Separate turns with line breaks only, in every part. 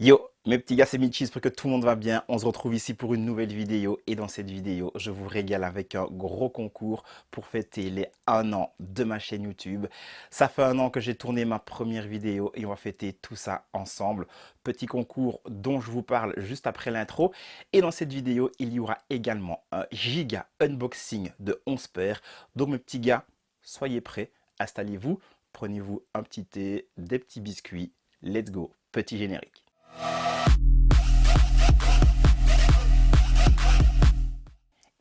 Yo, mes petits gars, c'est Mitch, j'espère que tout le monde va bien. On se retrouve ici pour une nouvelle vidéo et dans cette vidéo, je vous régale avec un gros concours pour fêter les 1 an de ma chaîne YouTube. Ça fait 1 an que j'ai tourné ma première vidéo et on va fêter tout ça ensemble. Petit concours dont je vous parle juste après l'intro. Et dans cette vidéo, il y aura également un giga unboxing de 11 paires. Donc mes petits gars, soyez prêts, installez-vous, prenez-vous un petit thé, des petits biscuits. Let's go, petit générique.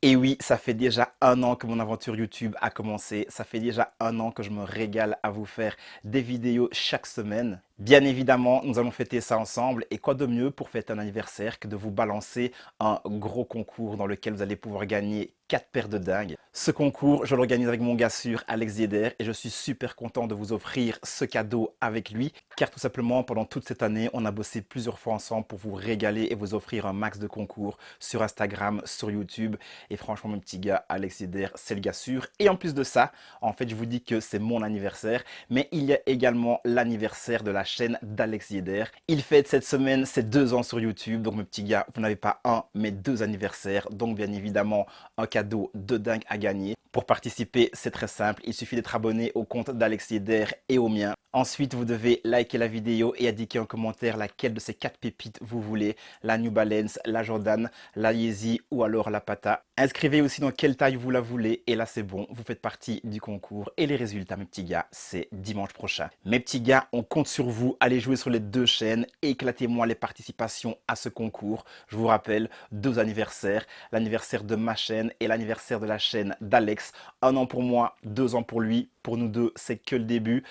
Et oui, ça fait déjà 1 an que mon aventure YouTube a commencé. Ça fait déjà 1 an que je me régale à vous faire des vidéos chaque semaine. Bien évidemment, nous allons fêter ça ensemble. Et quoi de mieux pour fêter un anniversaire que de vous balancer un gros concours dans lequel vous allez pouvoir gagner 4 paires de dingues. Ce concours, je l'organise avec mon gars sûr, Alex Zieder, et je suis super content de vous offrir ce cadeau avec lui, car tout simplement, pendant toute cette année, on a bossé plusieurs fois ensemble pour vous régaler et vous offrir un max de concours sur Instagram, sur YouTube. Et franchement, mon petit gars, Alex Zieder, c'est le gars sûr. Et en plus de ça, en fait, je vous dis que c'est mon anniversaire, mais il y a également l'anniversaire de la chaîne d'Alex Zieder. Il fête cette semaine ses 2 ans sur YouTube, donc mes petits gars, vous n'avez pas un, mais 2 anniversaires. Donc bien évidemment, un cadeau de dingue à gagner. Pour participer, c'est très simple. Il suffit d'être abonné au compte d'Alex Yeder et au mien. Ensuite, vous devez liker la vidéo et indiquer en commentaire laquelle de ces 4 pépites vous voulez. La New Balance, la Jordan, la Yeezy ou alors la Pata. Inscrivez aussi dans quelle taille vous la voulez. Et là, c'est bon, vous faites partie du concours. Et les résultats, mes petits gars, c'est dimanche prochain. Mes petits gars, on compte sur vous. Allez jouer sur les 2 chaînes. Éclatez-moi les participations à ce concours. Je vous rappelle, 2 anniversaires. L'anniversaire de ma chaîne et l'anniversaire de la chaîne d'Alex. 1 an pour moi, 2 ans pour lui. Pour nous deux, c'est que le début.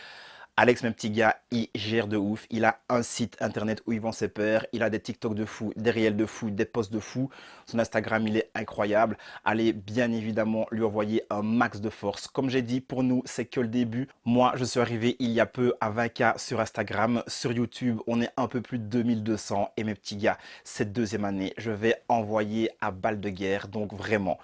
Alex, mon petit gars, il gère de ouf. Il a un site internet où il vend ses paires. Il a des TikTok de fou, des réels de fou, des posts de fou. Son Instagram, il est incroyable. Allez bien évidemment lui envoyer un max de force. Comme j'ai dit, pour nous, c'est que le début. Moi, je suis arrivé il y a peu à 20K sur Instagram. Sur YouTube, on est un peu plus de 2200. Et mes petits gars, cette deuxième année, je vais envoyer à balle de guerre. Donc vraiment,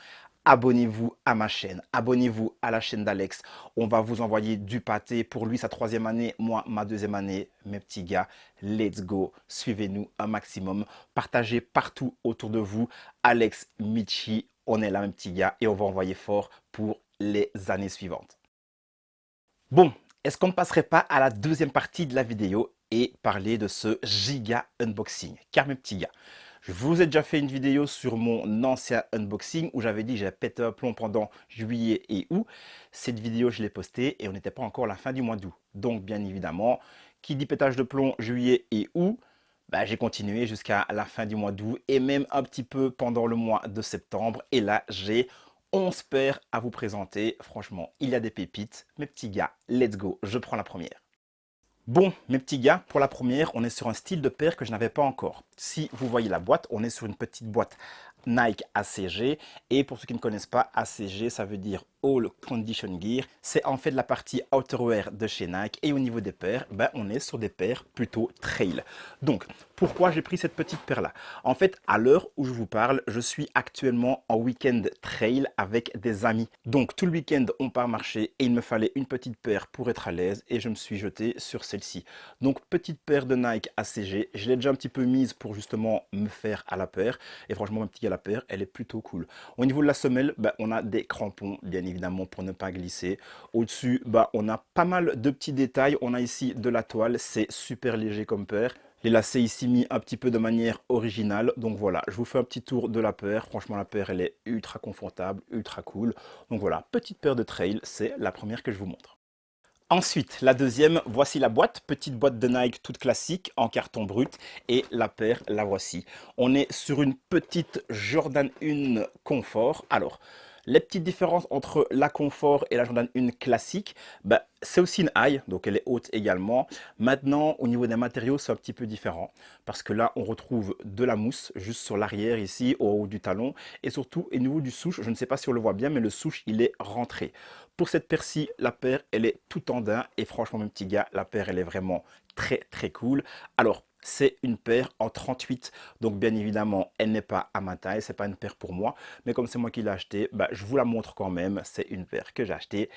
abonnez-vous à ma chaîne, abonnez-vous à la chaîne d'Alex. On va vous envoyer du pâté pour lui sa 3e année, moi ma 2e année. Mes petits gars, let's go. Suivez-nous un maximum. Partagez partout autour de vous. Alex, Michi, on est là, mes petits gars, et on va envoyer fort pour les années suivantes. Bon, est-ce qu'on ne passerait pas à la deuxième partie de la vidéo et parler de ce giga unboxing? Car mes petits gars, je vous ai déjà fait une vidéo sur mon ancien unboxing où j'avais dit que j'avais pété un plomb pendant juillet et août. Cette vidéo, je l'ai postée et on n'était pas encore à la fin du mois d'août. Donc, bien évidemment, qui dit pétage de plomb juillet et août, bah, j'ai continué jusqu'à la fin du mois d'août et même un petit peu pendant le mois de septembre. Et là, j'ai 11 paires à vous présenter. Franchement, il y a des pépites. Mes petits gars, let's go, je prends la première. Bon, mes petits gars, pour la première, on est sur un style de paire que je n'avais pas encore. Si vous voyez la boîte, on est sur une petite boîte Nike ACG. Et pour ceux qui ne connaissent pas, ACG, ça veut dire All Condition Gear. C'est en fait la partie outerwear de chez Nike. Et au niveau des paires, ben, on est sur des paires plutôt trail. Donc, pourquoi j'ai pris cette petite paire-là? En fait, à l'heure où je vous parle, je suis actuellement en week-end trail avec des amis. Donc, tout le week-end, on part marcher et il me fallait une petite paire pour être à l'aise et je me suis jeté sur celle-ci. Donc, petite paire de Nike ACG. Je l'ai déjà un petit peu mise pour justement me faire à la paire. Et franchement, ma petite gars, la paire, elle est plutôt cool. Au niveau de la semelle, bah, on a des crampons, bien évidemment, pour ne pas glisser. Au-dessus, bah, on a pas mal de petits détails. On a ici de la toile, c'est super léger comme paire. Les lacets ici mis un petit peu de manière originale. Donc voilà, je vous fais un petit tour de la paire. Franchement, la paire, elle est ultra confortable, ultra cool. Donc voilà, petite paire de trail, c'est la première que je vous montre. Ensuite, la deuxième, voici la boîte, petite boîte de Nike toute classique en carton brut et la paire, la voici. On est sur une petite Jordan 1 Confort. Alors, les petites différences entre la Confort et la Jordan 1 classique, bah, c'est aussi une high, donc elle est haute également. Maintenant, au niveau des matériaux, c'est un petit peu différent parce que là, on retrouve de la mousse juste sur l'arrière ici, au haut du talon et surtout au niveau du souche, je ne sais pas si on le voit bien, mais le souche, il est rentré. Pour cette paire-ci, la paire, elle est tout en daim et franchement, mon petit gars, la paire, elle est vraiment très, très cool. Alors, c'est une paire en 38, donc bien évidemment, elle n'est pas à ma taille, c'est pas une paire pour moi, mais comme c'est moi qui l'ai acheté, bah, je vous la montre quand même, c'est une paire que j'ai achetée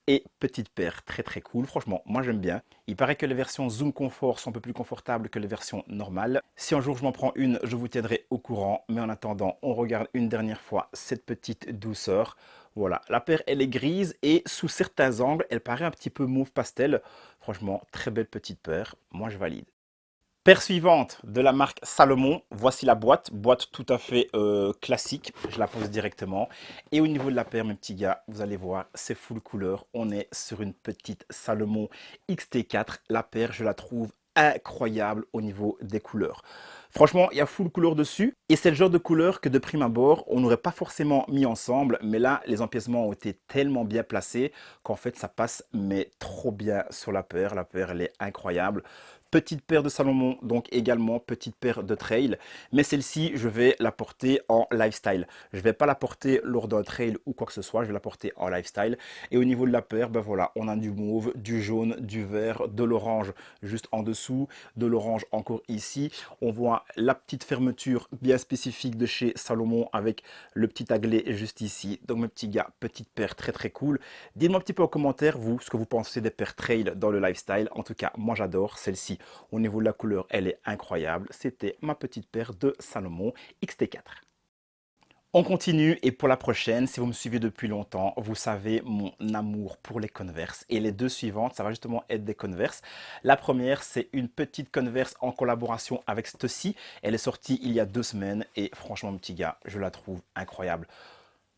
et petite paire très très cool. Franchement, moi j'aime bien. Il paraît que les versions Zoom Confort sont un peu plus confortables que les versions normales. Si un jour je m'en prends une, je vous tiendrai au courant. Mais en attendant, on regarde une dernière fois cette petite douceur. Voilà, la paire elle est grise et sous certains angles, elle paraît un petit peu mauve pastel. Franchement, très belle petite paire. Moi je valide. Paire suivante de la marque Salomon, voici la boîte, boîte tout à fait classique, je la pose directement. Et au niveau de la paire, mes petits gars, vous allez voir, c'est full couleur. On est sur une petite Salomon XT4. La paire, je la trouve incroyable au niveau des couleurs. Franchement, il y a full couleur dessus et c'est le genre de couleur que de prime abord, on n'aurait pas forcément mis ensemble, mais là, les empiècements ont été tellement bien placés qu'en fait, ça passe mais trop bien sur la paire. La paire, elle est incroyable. Petite paire de Salomon, donc également petite paire de trail. Mais celle-ci, je vais la porter en lifestyle. Je ne vais pas la porter lors d'un trail ou quoi que ce soit, je vais la porter en lifestyle. Et au niveau de la paire, ben voilà, on a du mauve, du jaune, du vert, de l'orange juste en dessous, de l'orange encore ici. On voit la petite fermeture bien spécifique de chez Salomon avec le petit aglet juste ici. Donc mes petits gars, petite paire très très cool. Dites-moi un petit peu en commentaire, vous, ce que vous pensez des paires trail dans le lifestyle. En tout cas, moi j'adore celle-ci. Au niveau de la couleur, elle est incroyable. C'était ma petite paire de Salomon XT4. On continue et pour la prochaine, si vous me suivez depuis longtemps, vous savez mon amour pour les Converse. Et les deux suivantes, ça va justement être des Converse. La première, c'est une petite Converse en collaboration avec Stussy. Elle est sortie il y a 2 semaines et franchement, mon petit gars, je la trouve incroyable.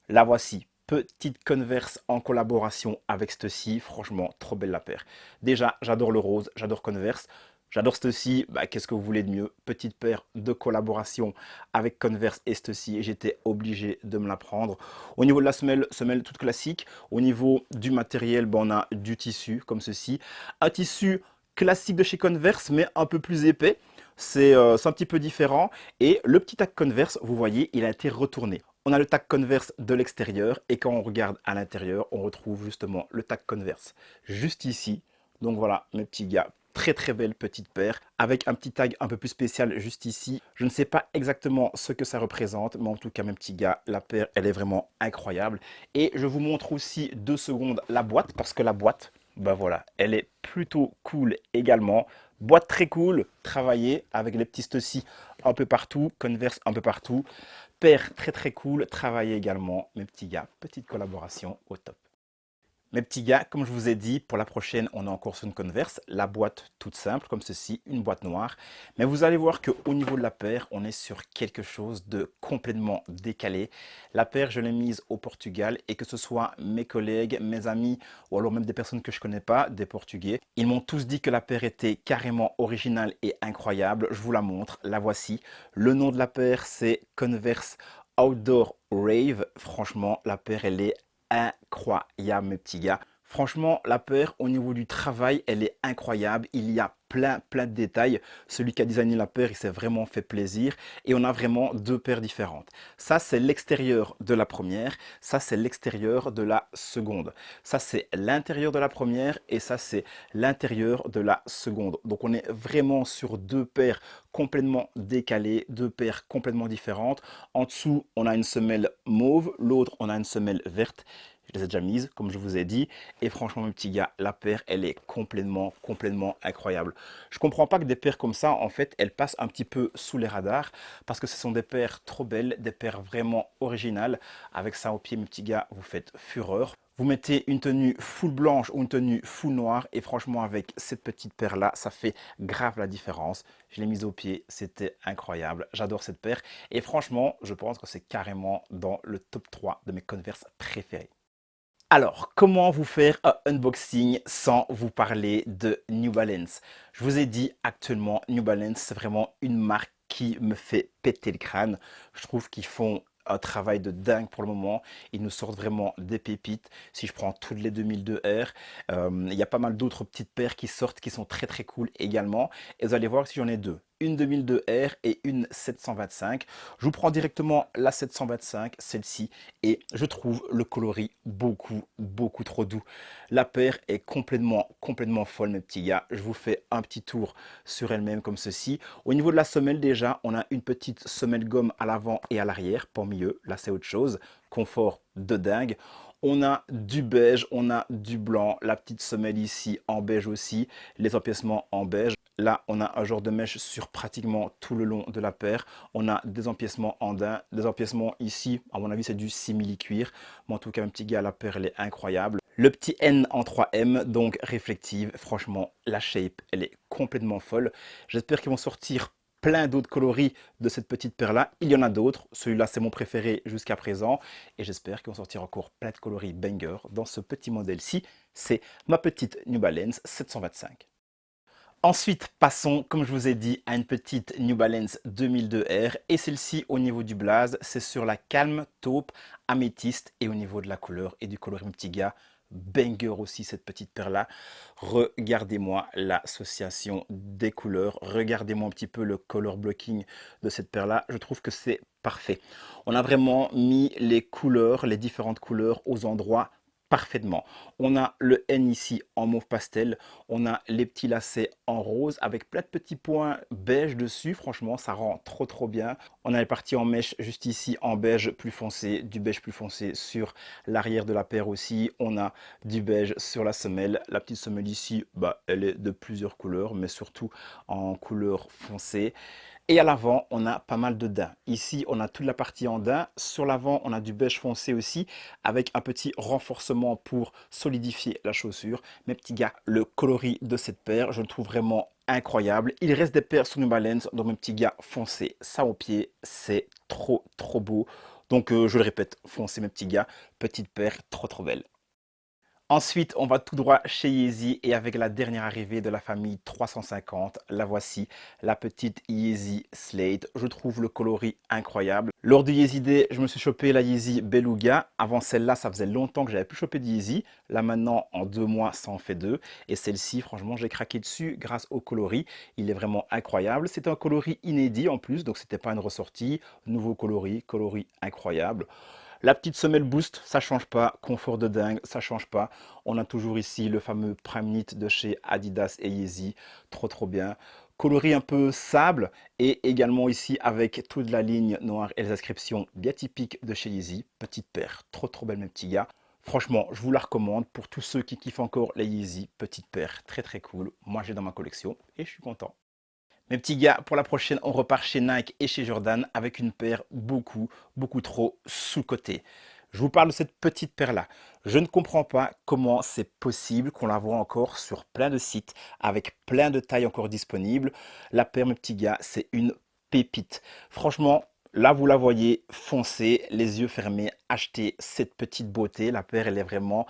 La voici. Petite Converse en collaboration avec Stussy. Franchement, trop belle la paire. Déjà, j'adore le rose, j'adore Converse. J'adore Stussy, bah, qu'est-ce que vous voulez de mieux? Petite paire de collaboration avec Converse et Stussy et j'étais obligé de me la prendre. Au niveau de la semelle toute classique. Au niveau du matériel, bah, on a du tissu comme ceci. Un tissu classique de chez Converse mais un peu plus épais. C'est un petit peu différent. Et le petit tag Converse, vous voyez, il a été retourné. On a le tag Converse de l'extérieur et quand on regarde à l'intérieur, on retrouve justement le tag Converse juste ici. Donc voilà, mes petits gars, très très belle petite paire avec un petit tag un peu plus spécial juste ici. Je ne sais pas exactement ce que ça représente, mais en tout cas, mes petits gars, la paire, elle est vraiment incroyable. Et je vous montre aussi 2 secondes la boîte parce que la boîte, bah voilà, elle est plutôt cool également. Boîte très cool, travaillée avec les petits Stussy un peu partout, Converse un peu partout. Paire très très cool, travaillée également, mes petits gars. Petite collaboration au top. Mes petits gars, comme je vous ai dit, pour la prochaine, on est encore sur une Converse. La boîte toute simple, comme ceci, une boîte noire. Mais vous allez voir qu'au niveau de la paire, on est sur quelque chose de complètement décalé. La paire, je l'ai mise au Portugal et que ce soit mes collègues, mes amis ou alors même des personnes que je ne connais pas, des Portugais, ils m'ont tous dit que la paire était carrément originale et incroyable. Je vous la montre, la voici. Le nom de la paire, c'est Converse Outdoor Rave. Franchement, la paire, elle est incroyable, mes petits gars. Franchement, la paire, au niveau du travail, elle est incroyable. Il y a plein de détails. Celui qui a designé la paire, il s'est vraiment fait plaisir. Et on a vraiment deux paires différentes. Ça, c'est l'extérieur de la première. Ça, c'est l'extérieur de la seconde. Ça, c'est l'intérieur de la première. Et ça, c'est l'intérieur de la seconde. Donc, on est vraiment sur deux paires complètement décalées, deux paires complètement différentes. En dessous, on a une semelle mauve. L'autre, on a une semelle verte. Je les ai déjà mises, comme je vous ai dit. Et franchement, mes petits gars, la paire, elle est complètement incroyable. Je comprends pas que des paires comme ça, en fait, elles passent un petit peu sous les radars. Parce que ce sont des paires trop belles, des paires vraiment originales. Avec ça au pied, mes petits gars, vous faites fureur. Vous mettez une tenue full blanche ou une tenue full noire. Et franchement, avec cette petite paire-là, ça fait grave la différence. Je l'ai mise au pied, c'était incroyable. J'adore cette paire. Et franchement, je pense que c'est carrément dans le top 3 de mes Converse préférés. Alors, comment vous faire un unboxing sans vous parler de New Balance? Je vous ai dit actuellement, New Balance, c'est vraiment une marque qui me fait péter le crâne. Je trouve qu'ils font un travail de dingue pour le moment. Ils nous sortent vraiment des pépites. Si je prends toutes les 2002 R, il y a pas mal d'autres petites paires qui sortent qui sont très très cool également. Et vous allez voir si j'en ai deux. Une 2002 R et une 725. Je vous prends directement la 725, celle-ci, et je trouve le coloris beaucoup trop doux. La paire est complètement folle, mes petits gars. Je vous fais un petit tour sur elle-même comme ceci. Au niveau de la semelle, déjà, on a une petite semelle gomme à l'avant et à l'arrière, pas au milieu. Là, c'est autre chose. Confort de dingue. On a du beige, on a du blanc, la petite semelle ici en beige aussi, les empiècements en beige. Là, on a un genre de mèche sur pratiquement tout le long de la paire. On a des empiècements en daim, des empiècements ici, à mon avis, c'est du simili-cuir. Mais en tout cas, un petit gars, la paire, elle est incroyable. Le petit N en 3M, donc réflective. Franchement, la shape, elle est complètement folle. J'espère qu'ils vont sortir plein d'autres coloris de cette petite paire-là. Il y en a d'autres. Celui-là, c'est mon préféré jusqu'à présent. Et j'espère qu'ils vont sortir encore plein de coloris banger dans ce petit modèle-ci. C'est ma petite New Balance 725. Ensuite, passons, comme je vous ai dit, à une petite New Balance 2002R. Et celle-ci, au niveau du blaze, c'est sur la calme taupe améthyste. Et au niveau de la couleur et du coloris petit gars, banger aussi cette petite paire-là. Regardez-moi l'association des couleurs. Regardez-moi un petit peu le color blocking de cette paire-là. Je trouve que c'est parfait. On a vraiment mis les couleurs, les différentes couleurs aux endroits parfaitement. On a le N ici en mauve pastel, on a les petits lacets en rose avec plein de petits points beige dessus. Franchement, ça rend trop bien. On a les parties en mèche juste ici en beige plus foncé, du beige plus foncé sur l'arrière de la paire aussi. On a du beige sur la semelle. La petite semelle ici, bah, elle est de plusieurs couleurs, mais surtout en couleur foncée. Et à l'avant, on a pas mal de daim. Ici, on a toute la partie en daim. Sur l'avant, on a du beige foncé aussi, avec un petit renforcement pour solidifier la chaussure. Mes petits gars, le coloris de cette paire, je le trouve vraiment incroyable. Il reste des paires sous New Balance, donc mes petits gars, foncez ça au pied. C'est trop beau. Donc, je le répète, foncez mes petits gars. Petite paire, trop belle. Ensuite, on va tout droit chez Yeezy et avec la dernière arrivée de la famille 350, la voici, la petite Yeezy Slate. Je trouve le coloris incroyable. Lors du Yeezy Day, je me suis chopé la Yeezy Beluga. Avant celle-là, ça faisait longtemps que j'avais plus chopé de Yeezy. Là maintenant, en 2 mois, ça en fait deux. Et celle-ci, franchement, j'ai craqué dessus grâce au coloris. Il est vraiment incroyable. C'est un coloris inédit en plus, donc c'était pas une ressortie. Nouveau coloris incroyable. La petite semelle boost, ça change pas. Confort de dingue, ça change pas. On a toujours ici le fameux Prime Knit de chez Adidas et Yeezy. Trop bien. Coloris un peu sable et également ici avec toute la ligne noire et les inscriptions bien typiques de chez Yeezy. Petite paire, trop belle mes petits gars. Franchement, je vous la recommande pour tous ceux qui kiffent encore les Yeezy. Petite paire, très cool. Moi j'ai dans ma collection et je suis content. Mes petits gars, pour la prochaine, on repart chez Nike et chez Jordan avec une paire beaucoup trop sous-cotée. Je vous parle de cette petite paire-là. Je ne comprends pas comment c'est possible qu'on la voit encore sur plein de sites avec plein de tailles encore disponibles. La paire, mes petits gars, c'est une pépite. Franchement, là, vous la voyez, foncez, les yeux fermés, achetez cette petite beauté. La paire, elle est vraiment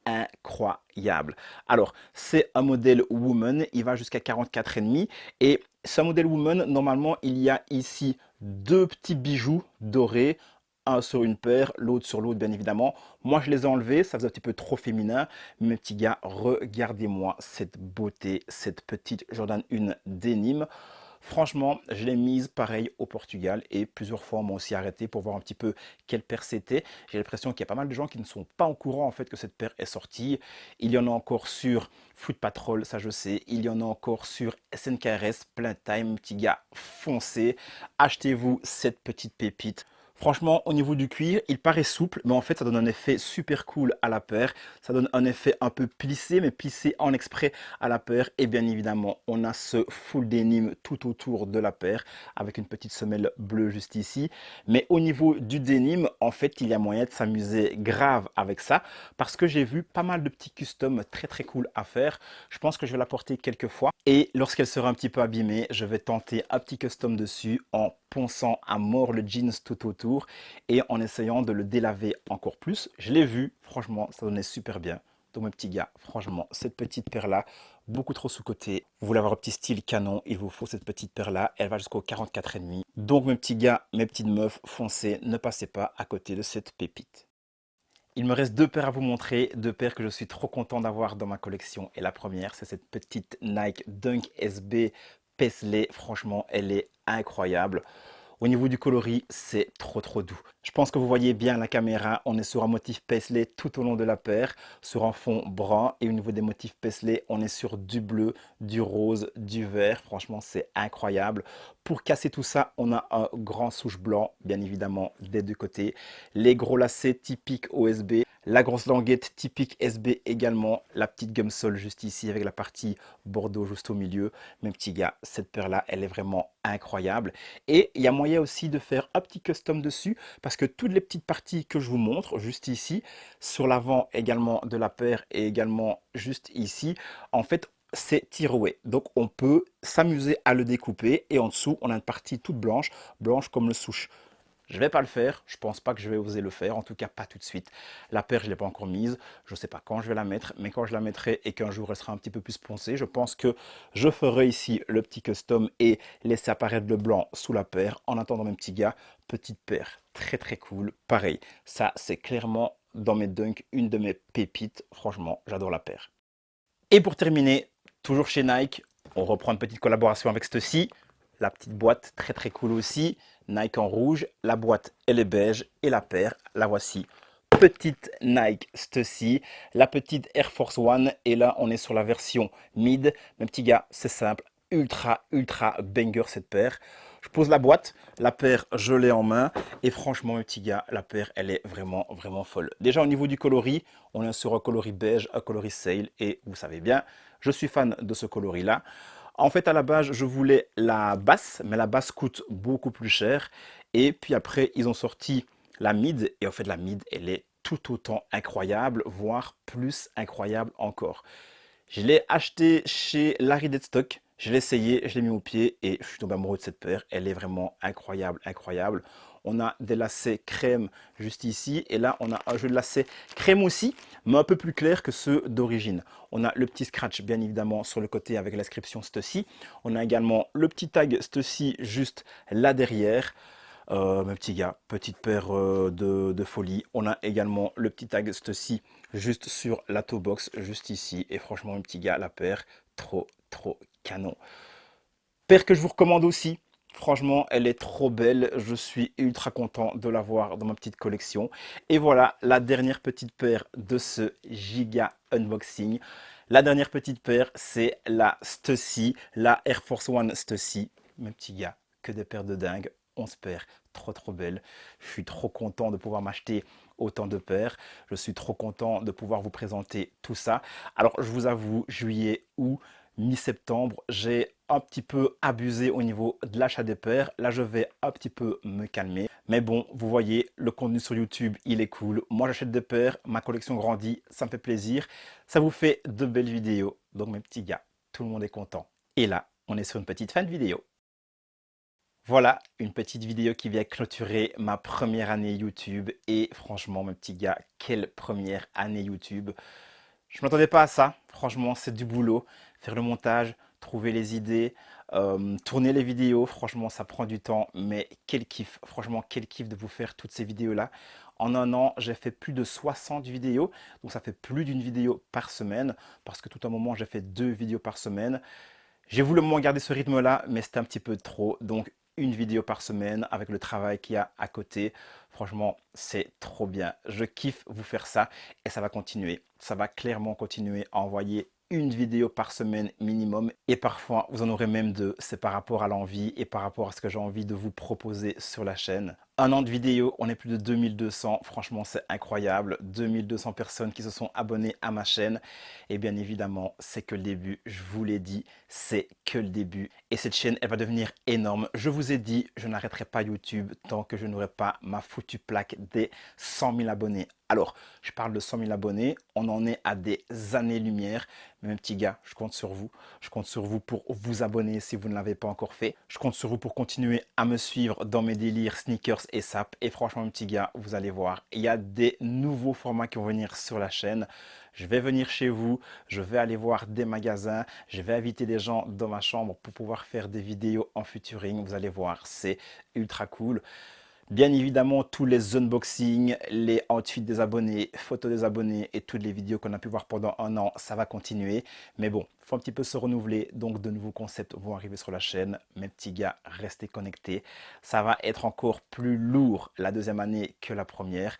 incroyable. Alors, c'est un modèle Woman, il va jusqu'à 44,5 et c'est un modèle Woman. Normalement, il y a ici deux petits bijoux dorés, un sur une paire, l'autre sur l'autre, bien évidemment. Moi, je les ai enlevés, ça faisait un petit peu trop féminin. Mes petits gars, regardez-moi cette beauté, cette petite Jordan 1 Denim. Franchement, je l'ai mise pareil au Portugal et plusieurs fois on m'a aussi arrêté pour voir un petit peu quelle paire c'était. J'ai l'impression qu'il y a pas mal de gens qui ne sont pas au courant en fait que cette paire est sortie. Il y en a encore sur Foot Patrol, ça je sais. Il y en a encore sur SNKRS, plein time, petit gars, foncez. Achetez-vous cette petite pépite. Franchement, au niveau du cuir, il paraît souple, mais en fait, ça donne un effet super cool à la paire. Ça donne un effet un peu plissé, mais plissé en exprès à la paire. Et bien évidemment, on a ce full denim tout autour de la paire, avec une petite semelle bleue juste ici. Mais au niveau du denim, en fait, il y a moyen de s'amuser grave avec ça, parce que j'ai vu pas mal de petits customs très cool à faire. Je pense que je vais la porter quelques fois. Et lorsqu'elle sera un petit peu abîmée, je vais tenter un petit custom dessus en ponçant à mort le jeans tout autour et en essayant de le délaver encore plus. Je l'ai vu, franchement, ça donnait super bien. Donc mes petits gars, franchement, cette petite paire-là, beaucoup trop sous-cotée. Vous voulez avoir un petit style canon, il vous faut cette petite paire-là. Elle va jusqu'au 44,5. Donc mes petits gars, mes petites meufs, foncez, ne passez pas à côté de cette pépite. Il me reste deux paires à vous montrer, deux paires que je suis trop content d'avoir dans ma collection. Et la première, c'est cette petite Nike Dunk SB Paisley. Franchement, elle est incroyable. Au niveau du coloris, c'est trop doux. Je pense que vous voyez bien la caméra. On est sur un motif Paisley tout au long de la paire, sur un fond brun. Et au niveau des motifs Paisley, on est sur du bleu, du rose, du vert. Franchement, c'est incroyable. Pour casser tout ça, on a un grand souche blanc, bien évidemment, des deux côtés. Les gros lacets typiques OSB. La grosse languette typique SB également. La petite gumsole juste ici avec la partie bordeaux juste au milieu. Mes petits gars, cette paire-là, elle est vraiment incroyable. Et il y a moyen aussi de faire un petit custom dessus parce que toutes les petites parties que je vous montre juste ici, sur l'avant également de la paire et également juste ici, en fait, c'est tiroué. Donc on peut s'amuser à le découper et en dessous, on a une partie toute blanche, blanche comme le souche. Je ne vais pas le faire, je ne pense pas que je vais oser le faire, en tout cas pas tout de suite. La paire, je ne l'ai pas encore mise, je ne sais pas quand je vais la mettre, mais quand je la mettrai et qu'un jour elle sera un petit peu plus poncée, je pense que je ferai ici le petit custom et laisser apparaître le blanc sous la paire. En attendant mes petits gars, petite paire, très très cool. Pareil, ça c'est clairement dans mes dunks une de mes pépites, franchement j'adore la paire. Et pour terminer, toujours chez Nike, on reprend une petite collaboration avec ceci. La petite boîte, très très cool aussi. Nike en rouge, la boîte elle est beige et la paire, la voici. Petite Nike Stussy, la petite Air Force One et là on est sur la version mid. Mes petits gars, c'est simple, ultra banger cette paire. Je pose la boîte, la paire je l'ai en main et franchement mes petits gars, la paire elle est vraiment folle. Déjà au niveau du coloris, on est sur un coloris beige, un coloris sail et vous savez bien, je suis fan de ce coloris là. En fait, à la base, je voulais la basse, mais la basse coûte beaucoup plus cher. Et puis après, ils ont sorti la mid. Et en fait, la mid, elle est tout autant incroyable, voire plus incroyable encore. Je l'ai acheté chez Larry Deadstock. Je l'ai essayé, je l'ai mis au pied et je suis tombé amoureux de cette paire. Elle est vraiment incroyable. On a des lacets crème juste ici et là on a un jeu de lacets crème aussi, mais un peu plus clair que ceux d'origine. On a le petit scratch bien évidemment sur le côté avec l'inscription Stussy. On a également le petit tag Stussy juste là derrière. Mes petits gars, petite paire de folie. On a également le petit tag Stussy juste sur la toe box, juste ici. Et franchement, mes petits gars, la paire, trop canon. Paire que je vous recommande aussi. Franchement, elle est trop belle. Je suis ultra content de l'avoir dans ma petite collection. Et voilà la dernière petite paire de ce giga unboxing. La dernière petite paire, c'est la Stussy, la Air Force One Stussy. Mes petits gars, que des paires de dingue. 11 paires, trop belles. Je suis trop content de pouvoir m'acheter autant de paires. Je suis trop content de pouvoir vous présenter tout ça. Alors, je vous avoue, juillet, août, mi-septembre, j'ai un petit peu abusé au niveau de l'achat des paires. Là, je vais un petit peu me calmer. Mais bon, vous voyez, le contenu sur YouTube, il est cool. Moi, j'achète des paires, ma collection grandit, ça me fait plaisir. Ça vous fait de belles vidéos. Donc, mes petits gars, tout le monde est content. Et là, on est sur une petite fin de vidéo. Voilà, une petite vidéo qui vient clôturer ma première année YouTube. Et franchement, mes petits gars, quelle première année YouTube. Je ne m'attendais pas à ça. Franchement, c'est du boulot. Faire le montage, trouver les idées, tourner les vidéos. Franchement, ça prend du temps. Mais quel kiff. Franchement, quel kiff de vous faire toutes ces vidéos-là. En un an, j'ai fait plus de 60 vidéos. Donc, ça fait plus d'une vidéo par semaine. Parce que tout un moment, j'ai fait 2 vidéos par semaine. J'ai voulu moins garder ce rythme-là, mais c'était un petit peu trop. Donc, une vidéo par semaine avec le travail qu'il y a à côté. Franchement, c'est trop bien. Je kiffe vous faire ça et ça va continuer. Ça va clairement continuer à envoyer une vidéo par semaine minimum. Et parfois, vous en aurez même deux. C'est par rapport à l'envie et par rapport à ce que j'ai envie de vous proposer sur la chaîne. Un an de vidéo, on est plus de 2200. Franchement, c'est incroyable. 2200 personnes qui se sont abonnées à ma chaîne. Et bien évidemment, c'est que le début. Je vous l'ai dit, c'est que le début. Et cette chaîne, elle va devenir énorme. Je vous ai dit, je n'arrêterai pas YouTube tant que je n'aurai pas ma foutue plaque des 100 000 abonnés. Alors, je parle de 100 000 abonnés. On en est à des années-lumière. Mais mes petits gars, je compte sur vous. Je compte sur vous pour vous abonner si vous ne l'avez pas encore fait. Je compte sur vous pour continuer à me suivre dans mes délires sneakers et sap. Et franchement, mes petits gars, vous allez voir, il y a des nouveaux formats qui vont venir sur la chaîne. Je vais venir chez vous, je vais aller voir des magasins, je vais inviter des gens dans ma chambre pour pouvoir faire des vidéos en featuring. Vous allez voir, c'est ultra cool. Bien évidemment, tous les unboxings, les outfits des abonnés, photos des abonnés et toutes les vidéos qu'on a pu voir pendant un an, ça va continuer. Mais bon, il faut un petit peu se renouveler, donc de nouveaux concepts vont arriver sur la chaîne. Mes petits gars, restez connectés. Ça va être encore plus lourd la deuxième année que la première.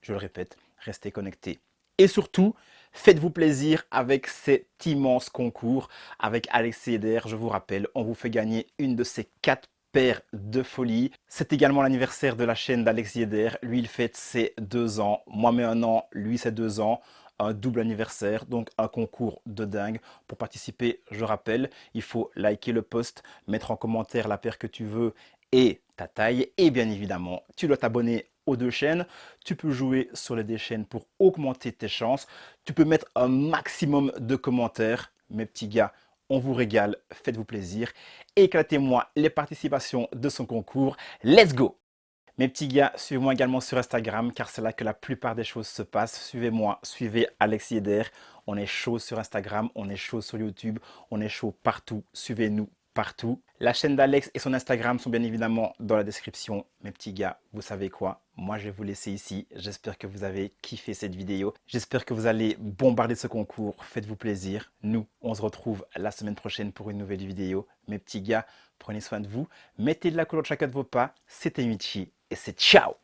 Je le répète, restez connectés. Et surtout, faites-vous plaisir avec cet immense concours avec Alex Eder. Je vous rappelle, on vous fait gagner une de ces 4 père de folie. C'est également l'anniversaire de la chaîne d'Alex Yeder. Lui, il fête ses 2 ans. Moi, mes 1 an. Lui, ses 2 ans. Un double anniversaire, donc un concours de dingue. Pour participer, je rappelle, il faut liker le post, mettre en commentaire la paire que tu veux et ta taille. Et bien évidemment, tu dois t'abonner aux 2 chaînes. Tu peux jouer sur les 2 chaînes pour augmenter tes chances. Tu peux mettre un maximum de commentaires. Mes petits gars, on vous régale, faites-vous plaisir. Éclatez-moi les participations de son concours. Let's go! Mes petits gars, suivez-moi également sur Instagram car c'est là que la plupart des choses se passent. Suivez-moi, suivez Alex Yeder. On est chaud sur Instagram, on est chaud sur YouTube, on est chaud partout. Suivez-nous partout. La chaîne d'Alex et son Instagram sont bien évidemment dans la description. Mes petits gars, vous savez quoi? Moi, je vais vous laisser ici. J'espère que vous avez kiffé cette vidéo. J'espère que vous allez bombarder ce concours. Faites-vous plaisir. Nous, on se retrouve la semaine prochaine pour une nouvelle vidéo. Mes petits gars, prenez soin de vous. Mettez de la couleur de chacun de vos pas. C'était Michi et c'est ciao!